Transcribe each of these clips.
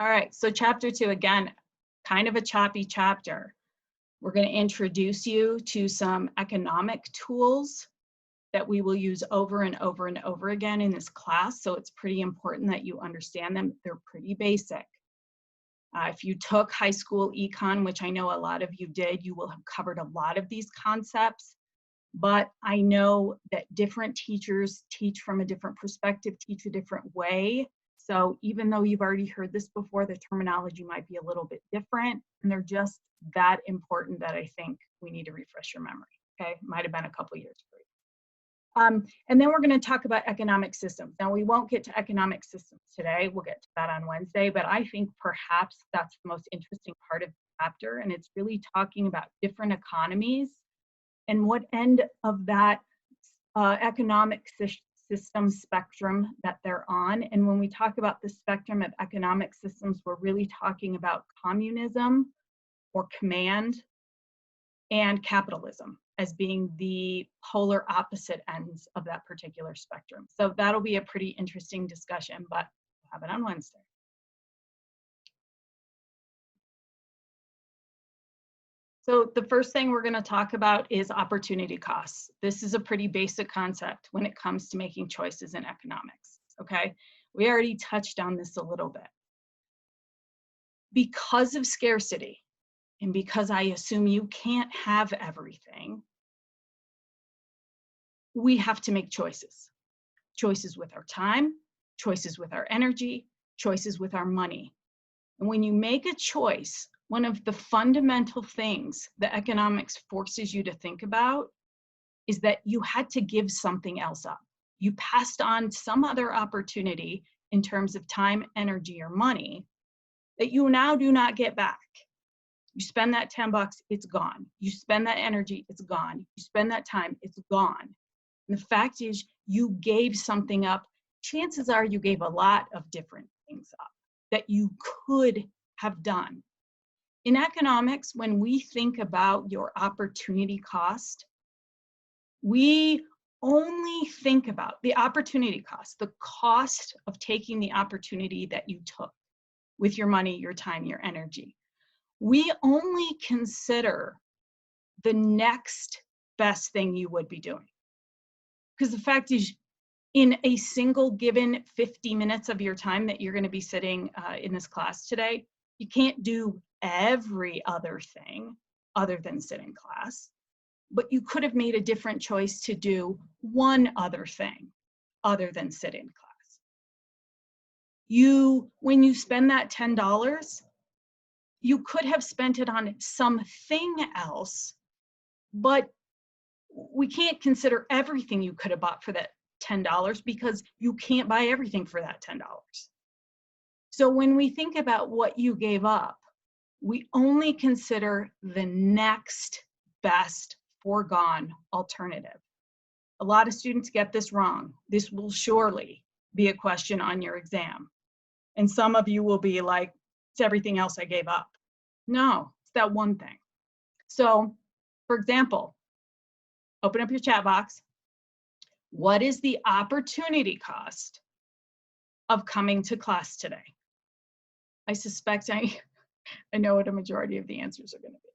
All right, so chapter 2, again, kind of a choppy chapter. We're going to introduce you to some economic tools that we will use over and over and over again in this class. So it's pretty important that you understand them. They're pretty basic. If you took high school econ, which I know a lot of you did, you will have covered a lot of these concepts. But I know that different teachers teach from a different perspective, teach a different way. So even though you've already heard this before, the terminology might be a little bit different, and they're just that important that I think we need to refresh your memory. Okay, might have been a couple years for you. And then we're going to talk about economic systems. Now, we won't get to economic systems today. We'll get to that on Wednesday, but I think perhaps that's the most interesting part of the chapter, and it's really talking about different economies and what end of that economic system spectrum that they're on. And when we talk about the spectrum of economic systems, we're really talking about communism or command and capitalism as being the polar opposite ends of that particular spectrum. So that'll be a pretty interesting discussion, but we'll have it on Wednesday. So the first thing we're going to talk about is opportunity costs. This is a pretty basic concept when it comes to making choices in economics, okay? We already touched on this a little bit. Because of scarcity, and because I assume you can't have everything, we have to make choices. Choices with our time, choices with our energy, choices with our money. And when you make a choice, one of the fundamental things that economics forces you to think about is that you had to give something else up. You passed on some other opportunity in terms of time, energy, or money that you now do not get back. You spend that 10 bucks, it's gone. You spend that energy, it's gone. You spend that time, it's gone. And the fact is, you gave something up. Chances are you gave a lot of different things up that you could have done. In economics, when we think about your opportunity cost, we only think about the opportunity cost, the cost of taking the opportunity that you took with your money, your time, your energy. We only consider the next best thing you would be doing. Because the fact is, in a single given 50 minutes of your time that you're going to be sitting in this class today, you can't do every other thing other than sit in class, but you could have made a different choice to do one other thing other than sit in class. When you spend that $10, you could have spent it on something else, but we can't consider everything you could have bought for that $10 because you can't buy everything for that $10. So when we think about what you gave up, we only consider the next best foregone alternative. A lot of students get this wrong. This will surely be a question on your exam. And some of you will be like, it's everything else I gave up. No, it's that one thing. So, for example, open up your chat box. What is the opportunity cost of coming to class today? I suspect I know what a majority of the answers are going to be.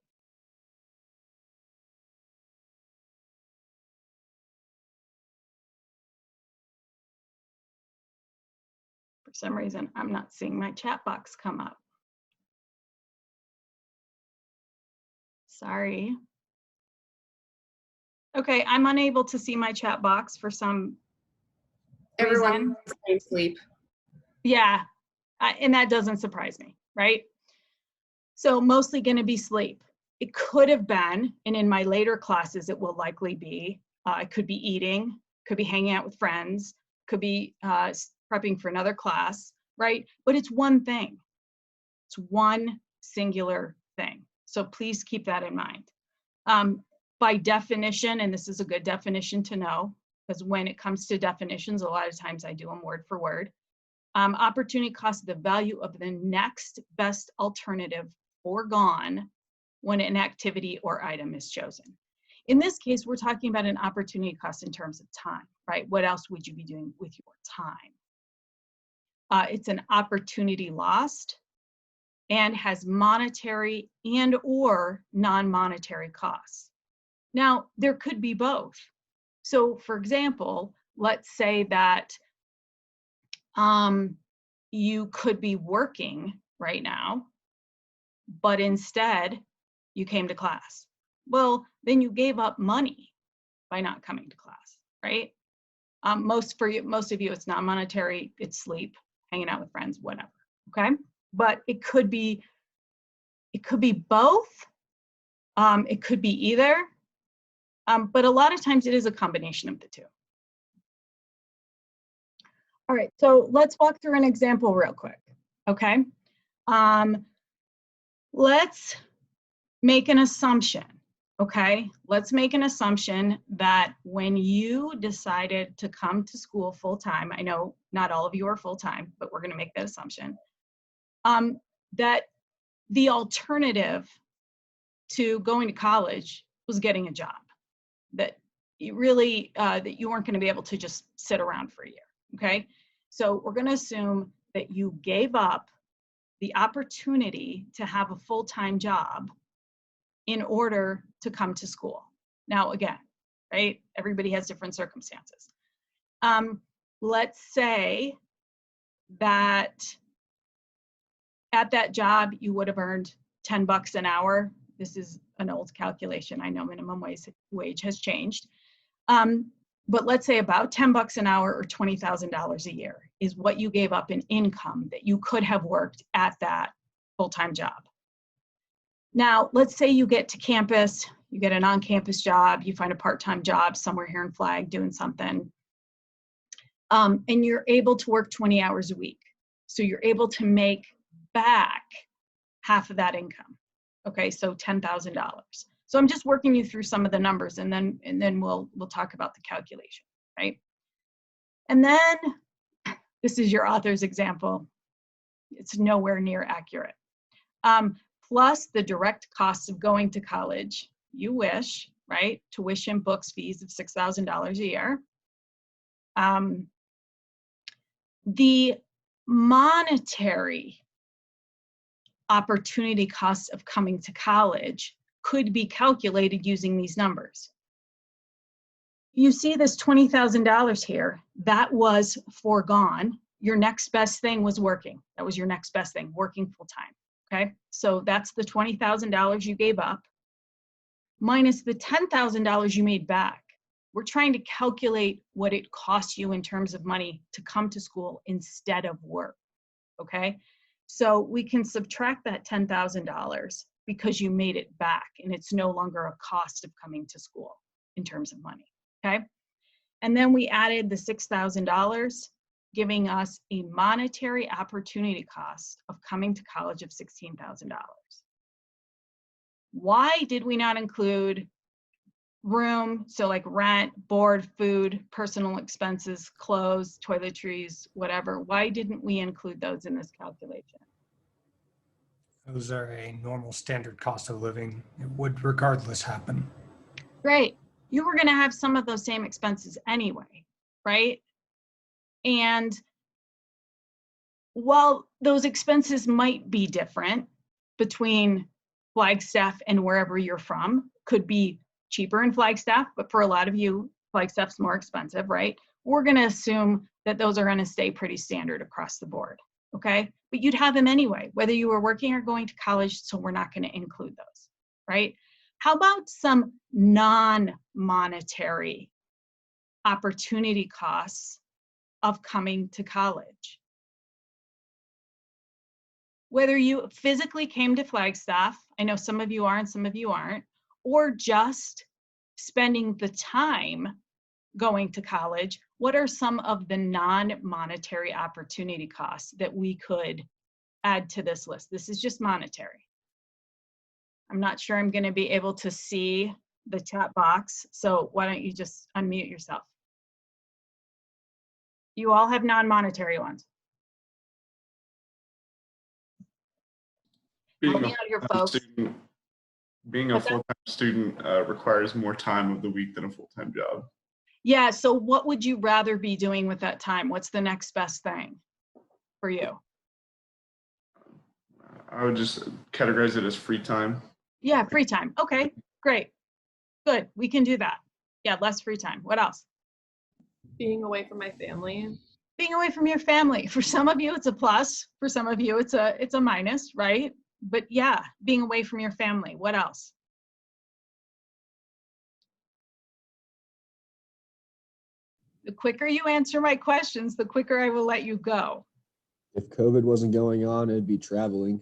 For some reason, I'm not seeing my chat box come up. Sorry. Okay, I'm unable to see my chat box for some reason. Everyone's going to sleep. Yeah, and that doesn't surprise me, right? So mostly going to be sleep. It could have been, and in my later classes, it will likely be, it could be eating, could be hanging out with friends, could be prepping for another class, right? But it's one thing. It's one singular thing. So please keep that in mind. By definition, and this is a good definition to know, because when it comes to definitions, a lot of times I do them word for word. Opportunity cost, the value of the next best alternative foregone when an activity or item is chosen. In this case, we're talking about an opportunity cost in terms of time, right? What else would you be doing with your time? It's an opportunity lost and has monetary and or non-monetary costs. Now, there could be both. So for example, let's say that you could be working right now, but instead you came to class. Well, then you gave up money by not coming to class, right? Most of you, it's non-monetary, it's sleep, hanging out with friends, whatever, okay? But it could be both, it could be either, but a lot of times it is a combination of the two. All right, so let's walk through an example real quick, okay? Let's make an assumption, okay? Let's make an assumption that when you decided to come to school full-time, I know not all of you are full-time, but we're gonna make that assumption, that the alternative to going to college was getting a job, that you really, that you weren't gonna be able to just sit around for a year, okay? So we're gonna assume that you gave up the opportunity to have a full-time job in order to come to school. Now, again, right? Everybody has different circumstances. Let's say that at that job, you would have earned 10 bucks an hour. This is an old calculation. I know minimum wage has changed. But let's say about 10 bucks an hour or $20,000 a year is what you gave up in income that you could have worked at that full-time job. Now, let's say you get to campus, you get an on-campus job, you find a part-time job somewhere here in Flag doing something, and you're able to work 20 hours a week. So you're able to make back half of that income. Okay, so $10,000. So I'm just working you through some of the numbers, and then we'll talk about the calculation, right? And then this is your author's example. It's nowhere near accurate. Plus the direct costs of going to college, you wish, right? Tuition, books, fees of $6,000 a year. The monetary opportunity costs of coming to college could be calculated using these numbers. You see this $20,000 here, that was foregone. Your next best thing was working. That was your next best thing, working full time, okay? So that's the $20,000 you gave up, minus the $10,000 you made back. We're trying to calculate what it costs you in terms of money to come to school instead of work, okay? So we can subtract that $10,000 because you made it back and it's no longer a cost of coming to school in terms of money, okay? And then we added the $6,000, giving us a monetary opportunity cost of coming to college of $16,000. Why did we not include room, so like rent, board, food, personal expenses, clothes, toiletries, whatever? Why didn't we include those in this calculation? Those are a normal standard cost of living. It would regardless happen. Great. You were going to have some of those same expenses anyway, right? And while those expenses might be different between Flagstaff and wherever you're from, could be cheaper in Flagstaff, but for a lot of you, Flagstaff's more expensive, right? We're going to assume that those are going to stay pretty standard across the board, okay? But you'd have them anyway, whether you were working or going to college, so we're not going to include those, right? How about some non-monetary opportunity costs of coming to college? Whether you physically came to Flagstaff, I know some of you are and some of you aren't, or just spending the time going to college, what are some of the non-monetary opportunity costs that we could add to this list? This is just monetary. I'm not sure I'm going to be able to see the chat box, so why don't you just unmute yourself? You all have non-monetary ones. Help me out here, folks. Being a full-time student requires more time of the week than a full-time job. Yeah, so what would you rather be doing with that time? What's the next best thing for you? I would just categorize it as free time. Yeah, free time. Okay, great. Good, we can do that. Yeah, less free time. What else? Being away from my family. Being away from your family. For some of you, it's a plus. For some of you, it's a minus, right? But yeah, being away from your family. What else? The quicker you answer my questions, the quicker I will let you go. If COVID wasn't going on, it'd be traveling.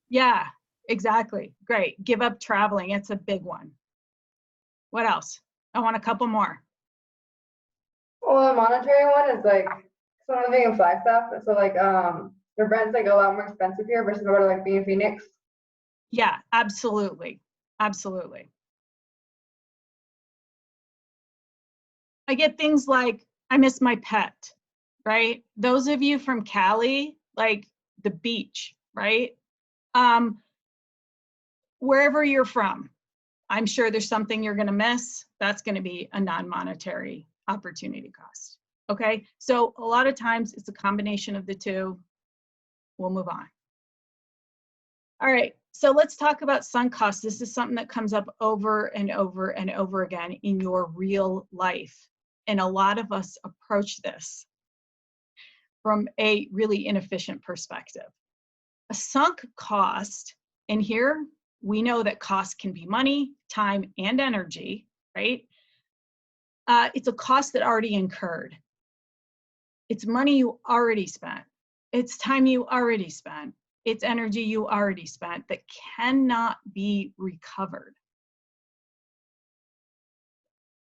Yeah, exactly. Great. Give up traveling. It's a big one. What else? I want a couple more. Well, the monetary one is like, so I'm living in Flagstaff, so like, the rent's like a lot more expensive here versus what like being in Phoenix. Yeah, absolutely. Absolutely. I get things like, I miss my pet, right? Those of you from Cali, like the beach, right? Wherever you're from, I'm sure there's something you're going to miss. That's going to be a non-monetary opportunity cost. Okay, so a lot of times it's a combination of the two. We'll move on. All right, so let's talk about sunk costs. This is something that comes up over and over and over again in your real life. And a lot of us approach this from a really inefficient perspective. A sunk cost, and here we know that cost can be money, time, and energy, right? It's a cost that already incurred. It's money you already spent. It's time you already spent. It's energy you already spent that cannot be recovered.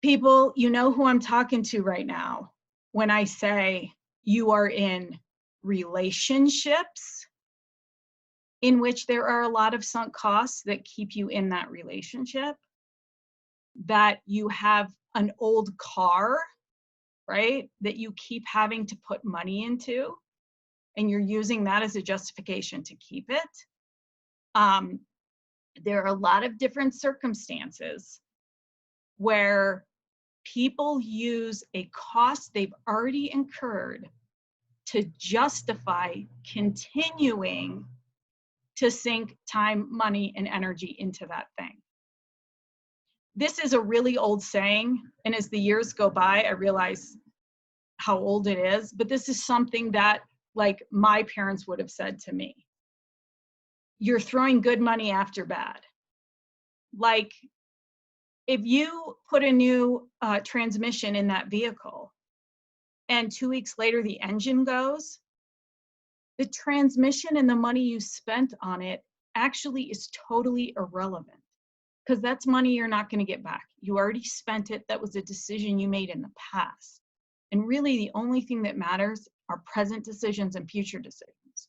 People, you know who I'm talking to right now when I say you are in relationships in which there are a lot of sunk costs that keep you in that relationship, that you have an old car, right, that you keep having to put money into, and you're using that as a justification to keep it. There are a lot of different circumstances where people use a cost they've already incurred to justify continuing to sink time, money, and energy into that thing. This is a really old saying, and as the years go by, I realize how old it is, but this is something that like my parents would have said to me. You're throwing good money after bad. Like if you put a new transmission in that vehicle and 2 weeks later the engine goes, the transmission and the money you spent on it actually is totally irrelevant because that's money you're not going to get back. You already spent it. That was a decision you made in the past. And really the only thing that matters are present decisions and future decisions.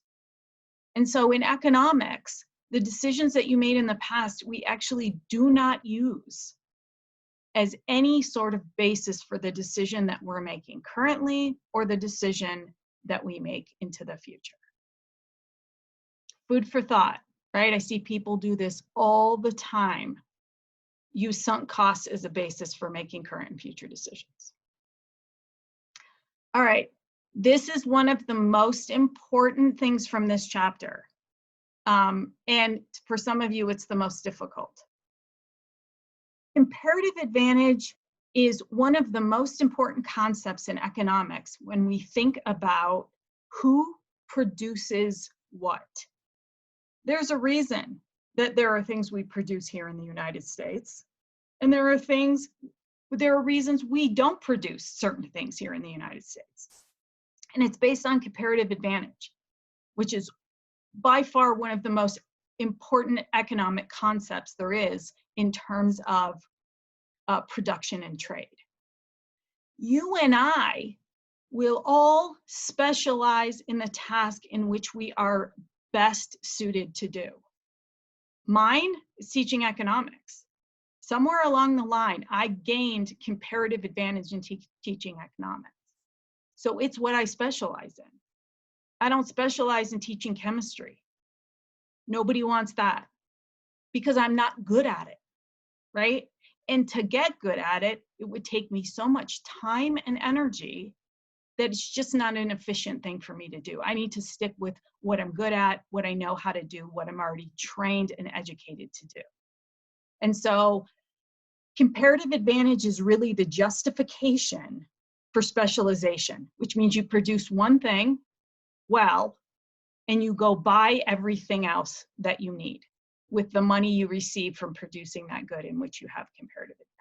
And so in economics, the decisions that you made in the past, we actually do not use as any sort of basis for the decision that we're making currently or the decision that we make into the future. Food for thought, right? I see people do this all the time. Use sunk costs as a basis for making current and future decisions. All right, this is one of the most important things from this chapter. And for some of you, it's the most difficult. Comparative advantage is one of the most important concepts in economics when we think about who produces what. There's a reason that there are things we produce here in the United States, and there are reasons we don't produce certain things here in the United States. And it's based on comparative advantage, which is by far one of the most important economic concepts there is in terms of production and trade. You and I will all specialize in the task in which we are best suited to do. Mine is teaching economics. Somewhere along the line, I gained comparative advantage in teaching economics. So it's what I specialize in. I don't specialize in teaching chemistry. Nobody wants that because I'm not good at it, right? And to get good at it, it would take me so much time and energy that it's just not an efficient thing for me to do. I need to stick with what I'm good at, what I know how to do, what I'm already trained and educated to do. And so comparative advantage is really the justification for specialization, which means you produce one thing well, and you go buy everything else that you need with the money you receive from producing that good in which you have comparative advantage.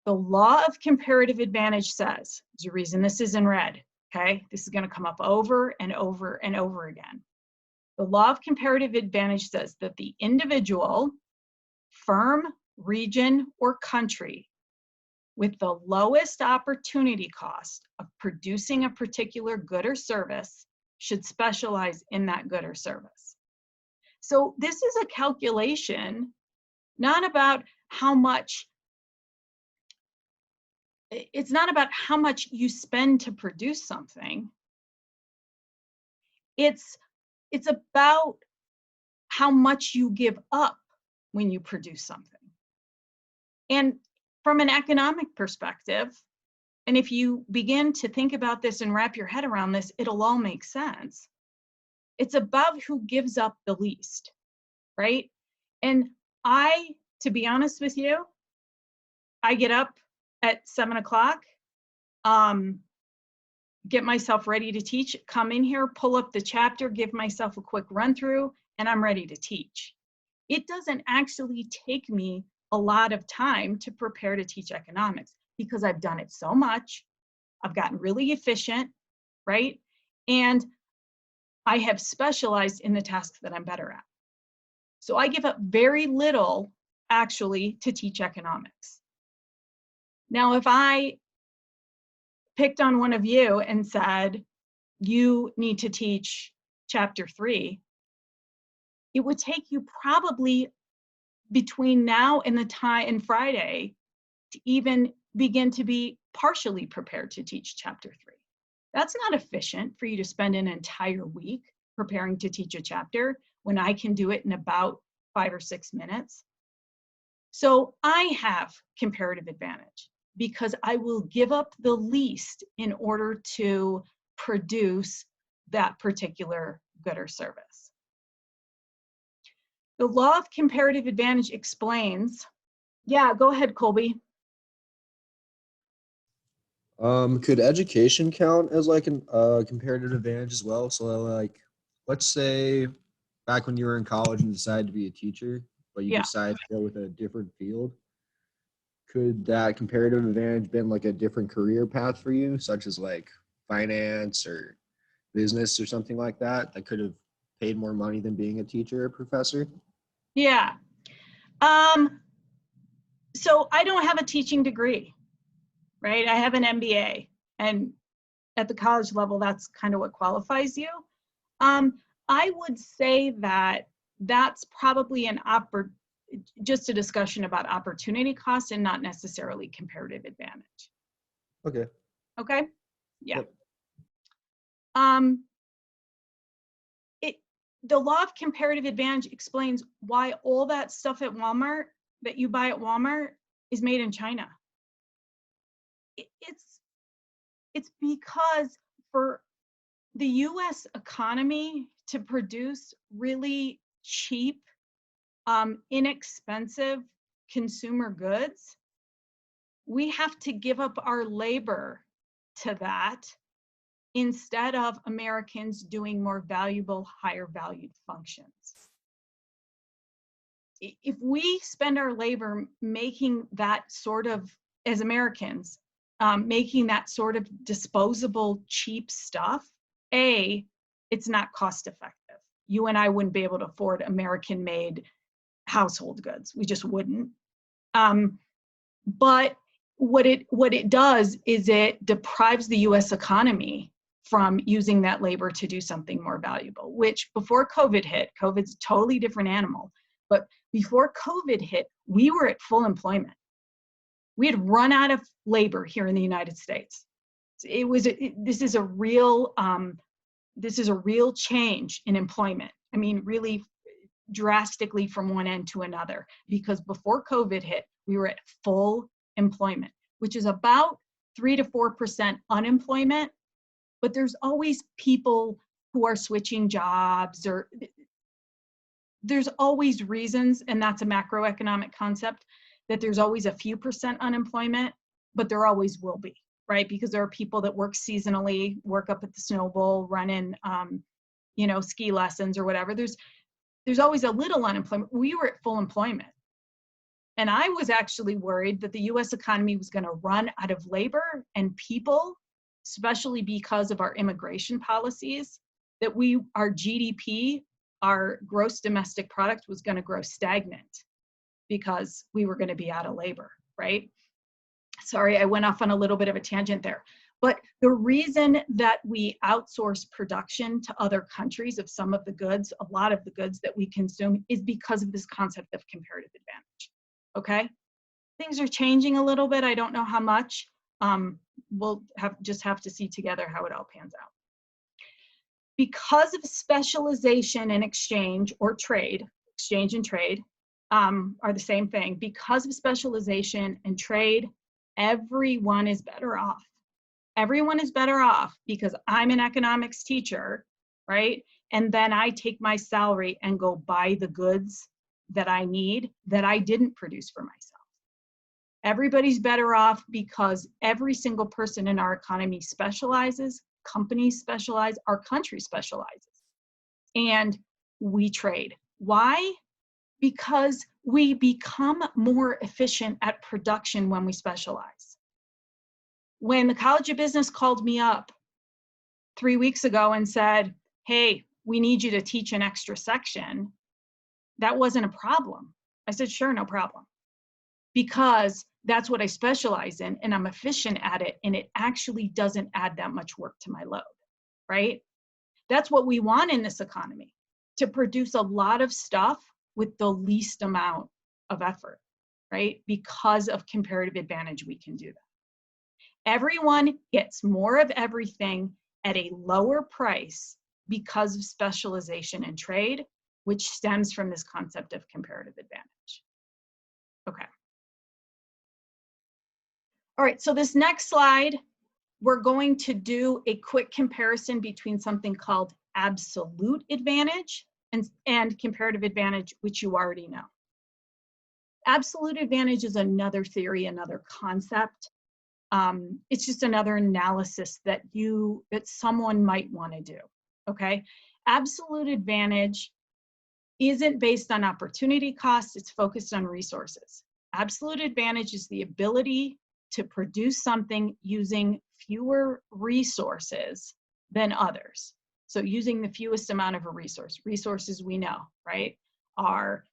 The law of comparative advantage says, there's a reason this is in red, okay? This is going to come up over and over and over again. The law of comparative advantage says that the individual, firm, region, or country with the lowest opportunity cost of producing a particular good or service should specialize in that good or service. So this is a calculation, not about how much, it's not about how much you spend to produce something. It's about how much you give up when you produce something. And from an economic perspective, and if you begin to think about this and wrap your head around this, it'll all make sense. It's about who gives up the least, right? And to be honest with you, I get up at 7 o'clock, get myself ready to teach, come in here, pull up the chapter, give myself a quick run through, and I'm ready to teach. It doesn't actually take me a lot of time to prepare to teach economics because I've done it so much. I've gotten really efficient, right? And I have specialized in the tasks that I'm better at. So I give up very little actually to teach economics. Now, if I picked on one of you and said, you need to teach chapter 3, it would take you probably between now and the time and Friday to even begin to be partially prepared to teach chapter 3. That's not efficient for you to spend an entire week preparing to teach a chapter when I can do it in about 5 or 6 minutes. So I have comparative advantage because I will give up the least in order to produce that particular good or service. The law of comparative advantage explains, yeah, go ahead, Colby. Could education count as like an comparative advantage as well? So like, let's say back when you were in college and decided to be a teacher, but you decided to go with a different field. Could that comparative advantage been like a different career path for you, such as like finance or business or something like that, that could have paid more money than being a teacher or professor? Yeah. So I don't have a teaching degree, right? I have an MBA, and at the college level, that's kind of what qualifies you. I would say that that's probably just a discussion about opportunity cost and not necessarily comparative advantage. Okay. Okay? Yeah. Yep. The law of comparative advantage explains why all that stuff at Walmart that you buy at Walmart is made in China. It's because for the US economy to produce really cheap, inexpensive consumer goods, we have to give up our labor to that instead of Americans doing more valuable, higher valued functions. If we spend our labor making that sort of, as Americans, making that sort of disposable, cheap stuff, it's not cost effective. You and I wouldn't be able to afford American-made household goods. We just wouldn't. But what it does is it deprives the US economy from using that labor to do something more valuable, which before COVID hit, COVID's a totally different animal, but before COVID hit, we were at full employment. We had run out of labor here in the United States. This is a real change in employment. I mean, really drastically from one end to another, because before COVID hit, we were at full employment, which is about 3 to 4% unemployment, but there's always people who are switching jobs, or there's always reasons, and that's a macroeconomic concept, that there's always a few percent unemployment, but there always will be, right? Because there are people that work seasonally, work up at the Snow Bowl, run in, ski lessons or whatever. There's always a little unemployment. We were at full employment. And I was actually worried that the US economy was going to run out of labor and people, especially because of our immigration policies, that our GDP, our gross domestic product, was going to grow stagnant because we were going to be out of labor, right? Sorry, I went off on a little bit of a tangent there. But the reason that we outsource production to other countries of some of the goods, a lot of the goods that we consume, is because of this concept of comparative advantage, okay? Things are changing a little bit. I don't know how much. We'll just have to see together how it all pans out. Because of specialization and exchange or trade, exchange and trade are the same thing. Because of specialization and trade, everyone is better off. Everyone is better off because I'm an economics teacher, right? And then I take my salary and go buy the goods that I need that I didn't produce for myself. Everybody's better off because every single person in our economy specializes, companies specialize, our country specializes, and we trade. Why? Because we become more efficient at production when we specialize. When the College of Business called me up 3 weeks ago and said, hey, we need you to teach an extra section, that wasn't a problem. I said, sure, no problem. Because that's what I specialize in and I'm efficient at it, and it actually doesn't add that much work to my load, right? That's what we want in this economy, to produce a lot of stuff with the least amount of effort, right? Because of comparative advantage, we can do that. Everyone gets more of everything at a lower price because of specialization and trade, which stems from this concept of comparative advantage. Okay. All right, so this next slide, we're going to do a quick comparison between something called absolute advantage and comparative advantage, which you already know. Absolute advantage is another theory, another concept. It's just another analysis that someone might want to do, okay? Absolute advantage isn't based on opportunity cost, it's focused on resources. Absolute advantage is the ability to produce something using fewer resources than others. So using the fewest amount of a resource. Resources we know, right, are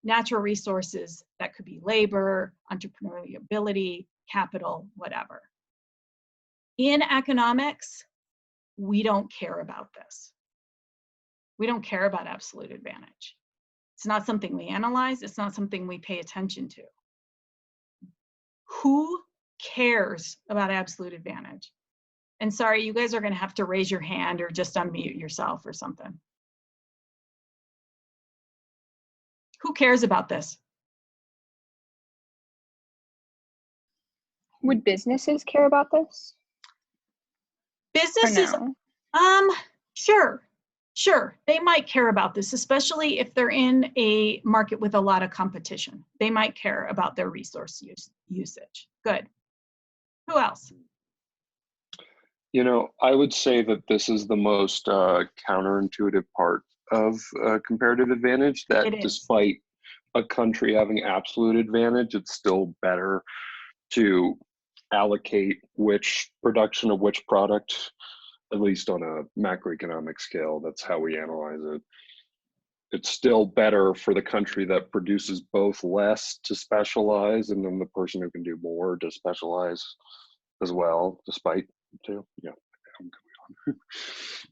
natural resources that could be labor, entrepreneurial ability, capital, whatever. In economics, we don't care about this. We don't care about absolute advantage. It's not something we analyze. It's not something we pay attention to. Who cares about absolute advantage? And sorry, you guys are going to have to raise your hand or just unmute yourself or something. Who cares about this? Would businesses care about this? Businesses, sure. They might care about this, especially if they're in a market with a lot of competition. They might care about their resource usage. Good. Who else? You know, I would say that this is the most counterintuitive part of comparative advantage, that despite a country having absolute advantage, it's still better to allocate which production of which product, at least on a macroeconomic scale. That's how we analyze it. It's still better for the country that produces both less to specialize, and then the person who can do more to specialize as well, despite too. Yeah.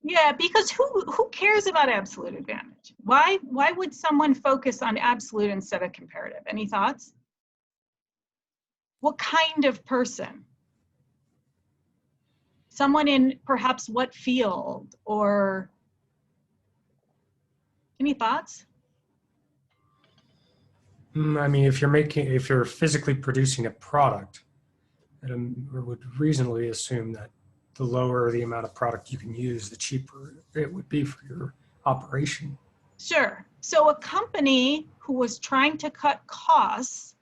Yeah, because who cares about absolute advantage? Why would someone focus on absolute instead of comparative? Any thoughts? What kind of person? Someone in perhaps what field, or any thoughts? I mean, if you're physically producing a product, or would reasonably assume that the lower the amount of product you can use, the cheaper it would be for your operation. Sure. So a company who was trying to cut costs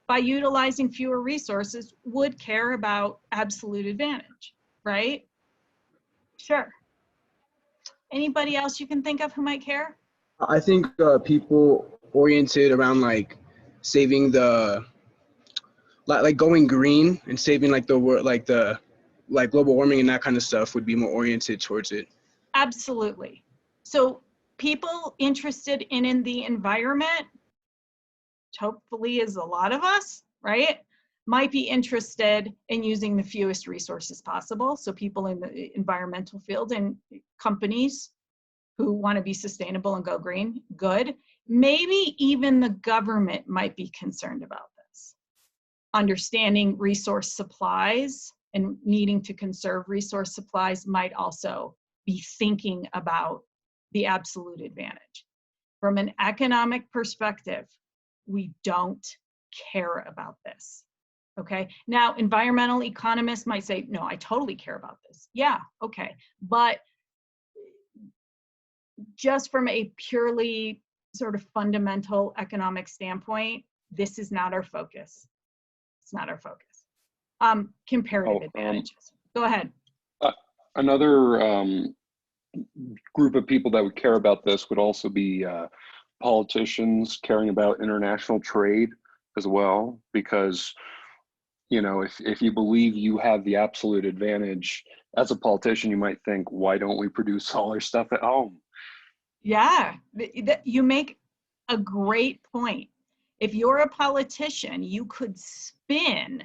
by utilizing fewer resources would care about absolute advantage, right? Sure. Anybody else you can think of who might care? I think people oriented around like saving the like going green and saving like the global warming and that kind of stuff would be more oriented towards it. Absolutely. So people interested in the environment, which hopefully is a lot of us, right, might be interested in using the fewest resources possible. So people in the environmental field and companies who want to be sustainable and go green, good. Maybe even the government might be concerned about this. Understanding resource supplies and needing to conserve resource supplies might also be thinking about the absolute advantage. From an economic perspective, we don't care about this, okay? Now, environmental economists might say, no, I totally care about this. Yeah, okay, but just from a purely sort of fundamental economic standpoint, this is not our focus. It's not our focus. Comparative advantages. Go ahead. Another group of people that would care about this would also be politicians caring about international trade as well, because, you know, if you believe you have the absolute advantage as a politician, you might think, why don't we produce all our stuff at home? Yeah, you make a great point. If you're a politician, you could spin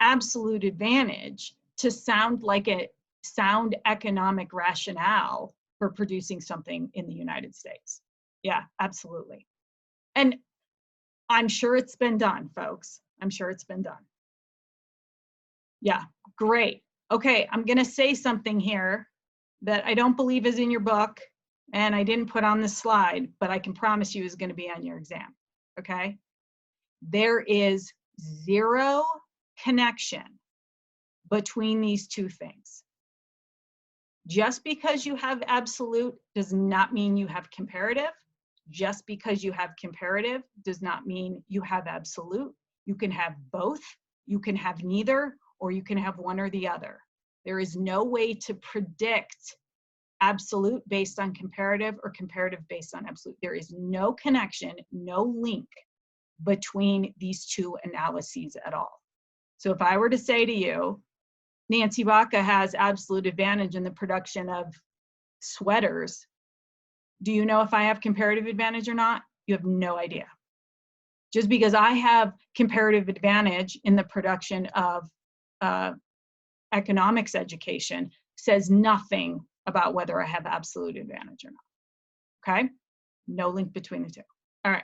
absolute advantage to sound like a sound economic rationale for producing something in the United States. Yeah, absolutely. And I'm sure it's been done, folks. I'm sure it's been done. Yeah, great. Okay, I'm gonna say something here that I don't believe is in your book and I didn't put on the slide, but I can promise you is gonna be on your exam, okay? There is zero connection between these two things. Just because you have absolute does not mean you have comparative. Just because you have comparative does not mean you have absolute. You can have both, you can have neither, or you can have one or the other. There is no way to predict absolute based on comparative or comparative based on absolute. There is no connection, no link between these two analyses at all. So if I were to say to you, Nancy Baca has absolute advantage in the production of sweaters, do you know if I have comparative advantage or not? You have no idea. Just because I have comparative advantage in the production of economics education says nothing about whether I have absolute advantage or not, okay? No link between the two. All right.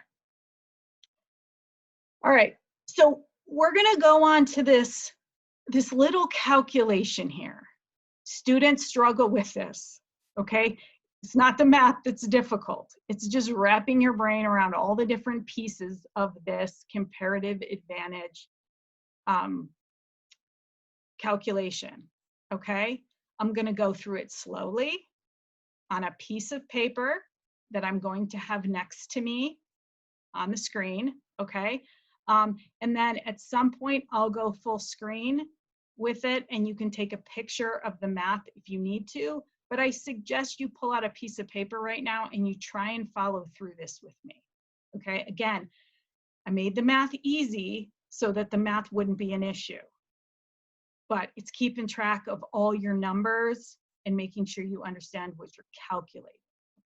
All right, so we're gonna go on to this little calculation here. Students struggle with this, okay? It's not the math that's difficult. It's just wrapping your brain around all the different pieces of this comparative advantage calculation, okay? I'm gonna go through it slowly on a piece of paper that I'm going to have next to me on the screen, okay? And then at some point, I'll go full screen with it and you can take a picture of the math if you need to, but I suggest you pull out a piece of paper right now and you try and follow through this with me, okay? Again, I made the math easy so that the math wouldn't be an issue, but it's keeping track of all your numbers and making sure you understand what you're calculating,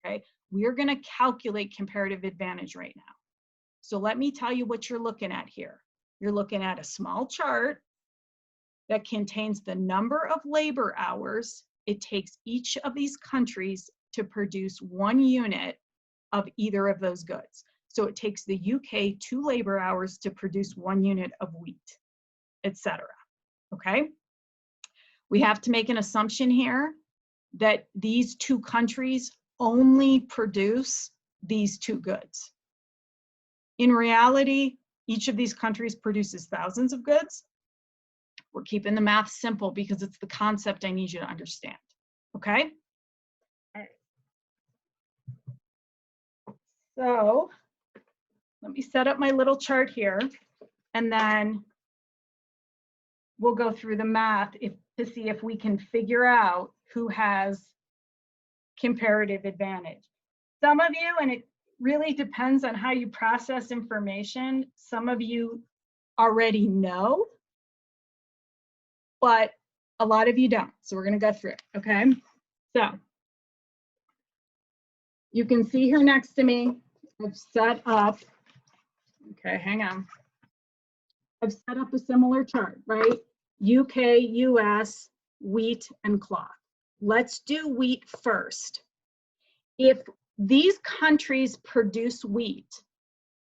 okay? We're gonna calculate comparative advantage right now. So let me tell you what you're looking at here. You're looking at a small chart that contains the number of labor hours it takes each of these countries to produce 1 unit of either of those goods. So it takes the UK 2 labor hours to produce 1 unit of wheat, etc. Okay? We have to make an assumption here that these 2 countries only produce these 2 goods. In reality, each of these countries produces thousands of goods. We're keeping the math simple because it's the concept I need you to understand. Okay? All right. So let me set up my little chart here, and then we'll go through the math to see if we can figure out who has comparative advantage. Some of you, and it really depends on how you process information, some of you already know, but a lot of you don't. So we're going to go through it, okay? So you can see here next to me, I've set up, okay, hang on. I've set up a similar chart, right? UK, US, wheat, and cloth. Let's do wheat first. If these countries produce wheat,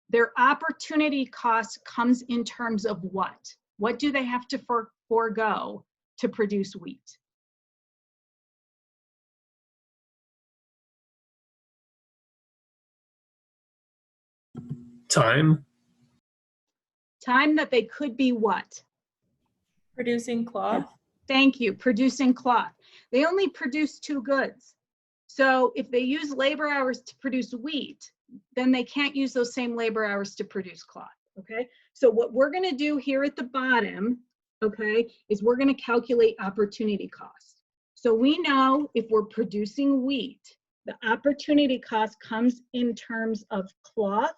their opportunity cost comes in terms of what? What do they have to forego to produce wheat? Time. Time that they could be what? Producing cloth. Thank you, producing cloth. They only produce 2 goods. So if they use labor hours to produce wheat, then they can't use those same labor hours to produce cloth, okay? So what we're gonna do here at the bottom, okay, is we're gonna calculate opportunity cost. So we know if we're producing wheat, the opportunity cost comes in terms of cloth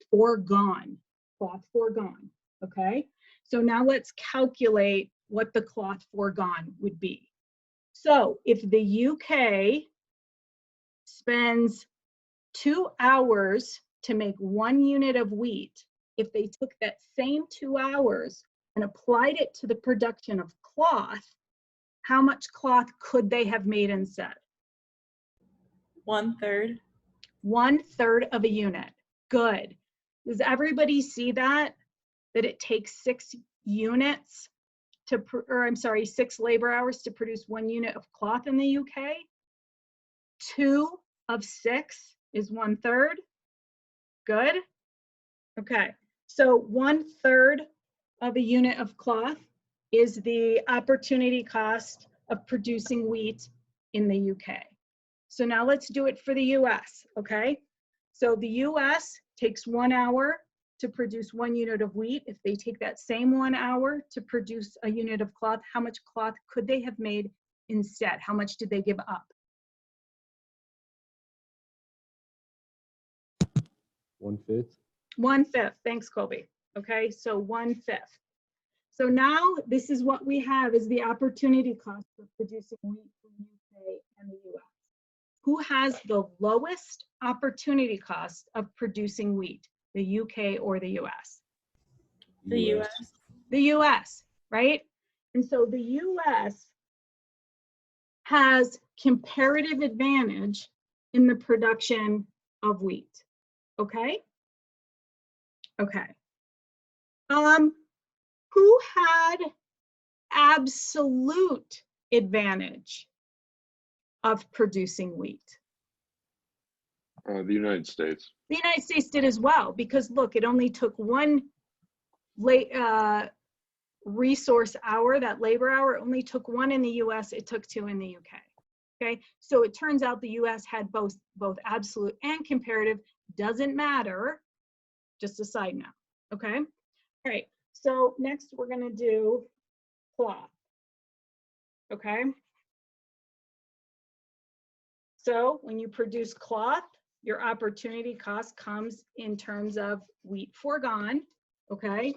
foregone, okay? So now let's calculate what the cloth foregone would be. So if the UK spends 2 hours to make 1 unit of wheat, if they took that same 2 hours and applied it to the production of cloth, how much cloth could they have made instead? 1/3. 1/3 of a unit. Good. Does everybody see that? That it takes 6 units to, or I'm sorry, 6 labor hours to produce 1 unit of cloth in the UK? 2 of 6 is 1/3. Good. Okay. So 1/3 of a unit of cloth is the opportunity cost of producing wheat in the UK. So now let's do it for the US, okay? So the US takes 1 hour to produce 1 unit of wheat. If they take that same 1 hour to produce a unit of cloth, how much cloth could they have made instead? How much did they give up? 1/5. 1/5. Thanks, Colby. Okay, so 1/5. So now this is what we have is the opportunity cost for producing wheat in the UK and the US. Who has the lowest opportunity cost of producing wheat, the UK or the US? The US. The US, right? And so the US has comparative advantage in the production of wheat. Okay? Okay. Who had absolute advantage of producing wheat? The United States. The United States did as well, because look, it only took 1 resource hour, that labor hour, only took 1 in the US, it took 2 in the UK. Okay, so it turns out the US had both absolute and comparative, doesn't matter, just a side note, okay? All right, so next we're gonna do cloth, okay? So when you produce cloth, your opportunity cost comes in terms of wheat foregone, okay?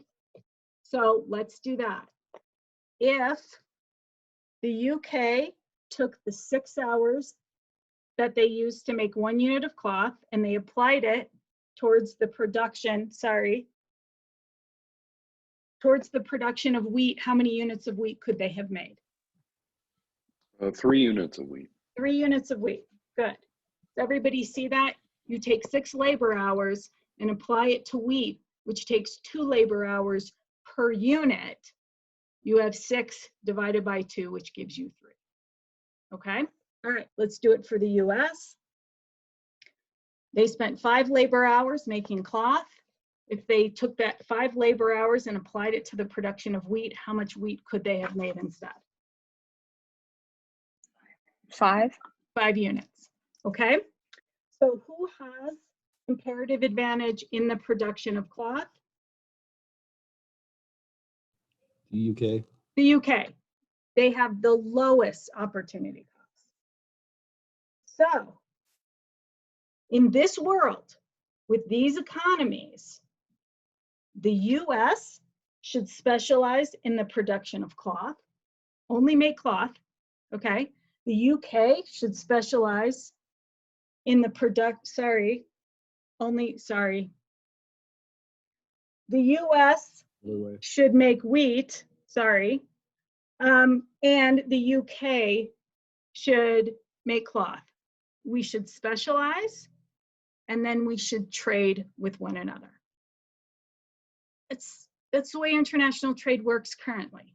So let's do that. If the UK took the 6 hours that they used to make 1 unit of cloth and they applied it towards the production, towards the production of wheat, how many units of wheat could they have made? 3 units of wheat. 3 units of wheat. Good. Does everybody see that? You take 6 labor hours and apply it to wheat, which takes 2 labor hours per unit. You have 6 divided by 2, which gives you 3. Okay? All right, let's do it for the US. They spent 5 labor hours making cloth. if they took that 5 labor hours and applied it to the production of wheat, how much wheat could they have made instead? 5. 5 units, okay? So who has comparative advantage in the production of cloth? The UK. The UK. They have the lowest opportunity cost. So in this world, with these economies, the US should specialize in the production of cloth, only make cloth, okay? The UK should specialize in the the US should make wheat, and the UK should make cloth. We should specialize, and then we should trade with one another. That's the way international trade works currently,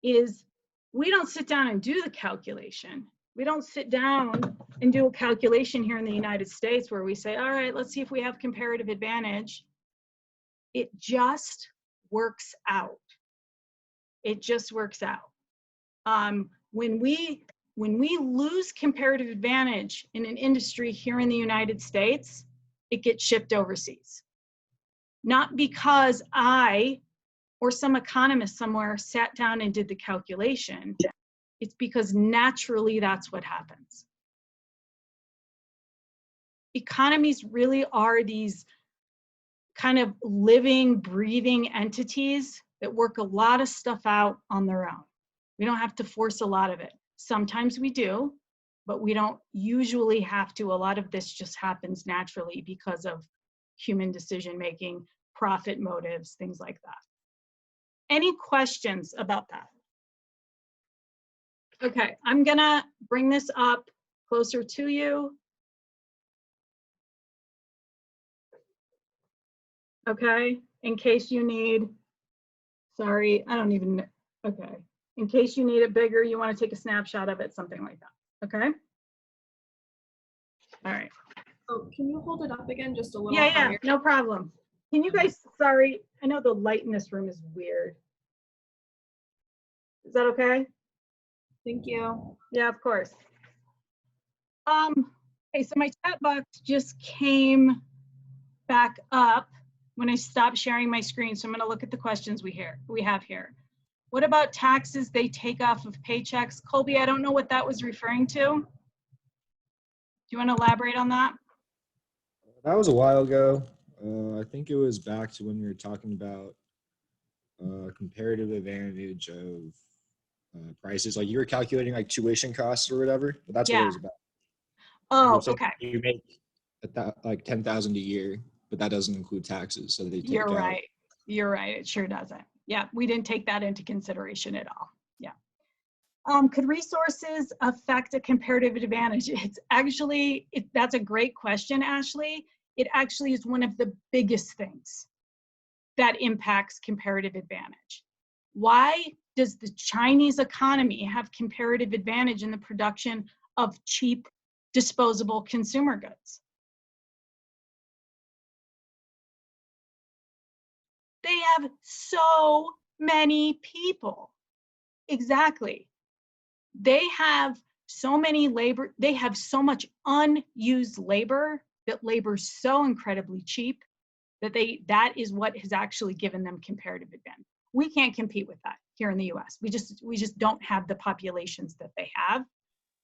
is we don't sit down and do the calculation. We don't sit down and do a calculation here in the United States where we say, all right, let's see if we have comparative advantage. It just works out. It just works out. When we lose comparative advantage in an industry here in the United States, it gets shipped overseas. Not because I or some economist somewhere sat down and did the calculation. It's because naturally that's what happens. Economies really are these kind of living, breathing entities that work a lot of stuff out on their own. We don't have to force a lot of it. Sometimes we do, but we don't usually have to. A lot of this just happens naturally because of human decision-making, profit motives, things like that. Any questions about that? Okay, I'm gonna bring this up closer to you. Okay, in case you need, sorry, I don't even, okay. In case you need it bigger, you wanna take a snapshot of it, something like that, okay? All right. Oh, can you hold it up again just a little Yeah, higher? no problem. Can you guys, sorry, I know the light in this room is weird. Is that okay? Thank you. Yeah, of course. Okay, so my chat box just came back up when I stopped sharing my screen. So I'm gonna look at the questions we have here. What about taxes they take off of paychecks? Colby, I don't know what that was referring to. Do you want to elaborate on that? That was a while ago. I think it was back to when we were talking about comparative advantage of prices. Like you were calculating like tuition costs or whatever, but that's what it was about. Oh, okay. You make like 10,000 a year, but that doesn't include taxes. So they take You're out. right. You're right. It sure doesn't. Yeah, we didn't take that into consideration at all. Yeah. Could resources affect a comparative advantage? It's actually, that's a great question, Ashley. It actually is one of the biggest things that impacts comparative advantage. Why does the Chinese economy have comparative advantage in the production of cheap, disposable consumer goods? They have so many people. Exactly. They have so many labor, they have so much unused labor, that labor's so incredibly cheap that that is what has actually given them comparative advantage. We can't compete with that here in the US. We just don't have the populations that they have.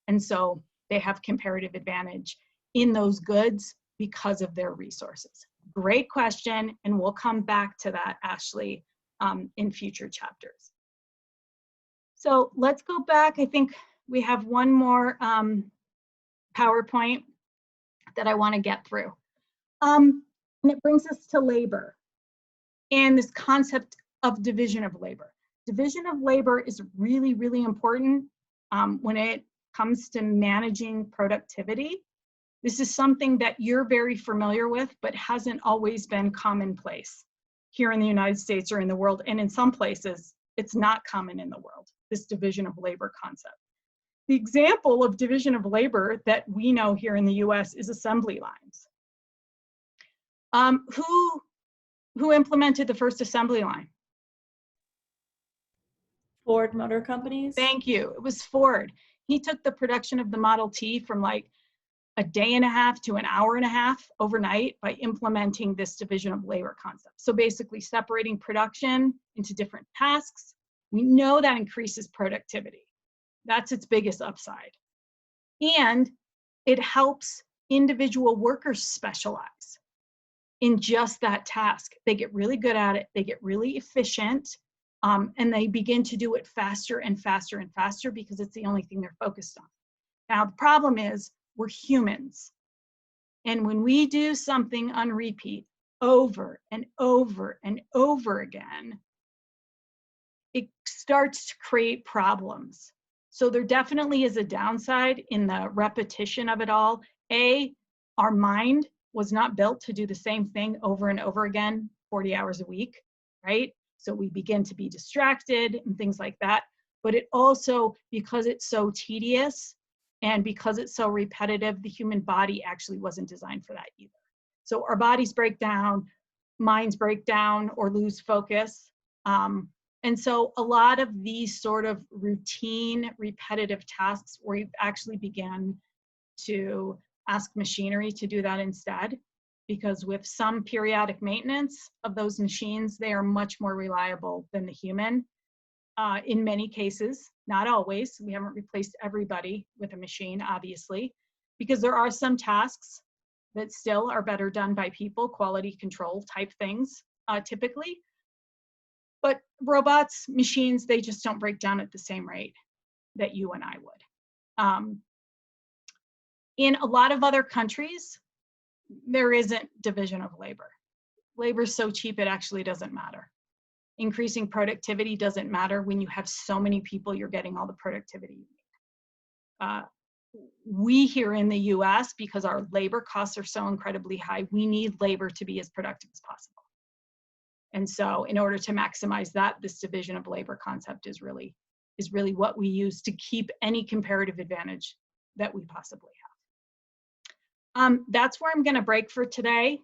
And so they have comparative advantage in those goods because of their resources. Great question, and we'll come back to that, Ashley, in future chapters. So let's go back. I think we have one more PowerPoint that I want to get through. And it brings us to labor and this concept of division of labor. Division of labor is really, really important when it comes to managing productivity. This is something that you're very familiar with, but hasn't always been commonplace here in the United States or in the world. And in some places, it's not common in the world, this division of labor concept. The example of division of labor that we know here in the US is assembly lines. Who implemented the first assembly line? Ford Motor Companies. Thank you. It was Ford. He took the production of the Model T from like a day and a half to an hour and a half overnight by implementing this division of labor concept. So basically separating production into different tasks. We know that increases productivity. That's its biggest upside. And it helps individual workers specialize in just that task. They get really good at it. They get really efficient. And they begin to do it faster and faster and faster because it's the only thing they're focused on. Now, the problem is we're humans. And when we do something on repeat over and over and over again, it starts to create problems. So there definitely is a downside in the repetition of it all. Our mind was not built to do the same thing over and over again, 40 hours a week, right? So we begin to be distracted and things like that. But it also, because it's so tedious and because it's so repetitive, the human body actually wasn't designed for that either. So our bodies break down, minds break down or lose focus. And so a lot of these sort of routine, repetitive tasks, we actually began to ask machinery to do that instead, because with some periodic maintenance of those machines, they are much more reliable than the human. In many cases, not always. We haven't replaced everybody with a machine, obviously, because there are some tasks that still are better done by people, quality control type things, typically. But robots, machines, they just don't break down at the same rate that you and I would. In a lot of other countries, there isn't division of labor. Labor is so cheap, it actually doesn't matter. Increasing productivity doesn't matter when you have so many people, you're getting all the productivity you need. We here in the US, because our labor costs are so incredibly high, we need labor to be as productive as possible. And so in order to maximize that, this division of labor concept is really what we use to keep any comparative advantage that we possibly have. That's where I'm going to break for today.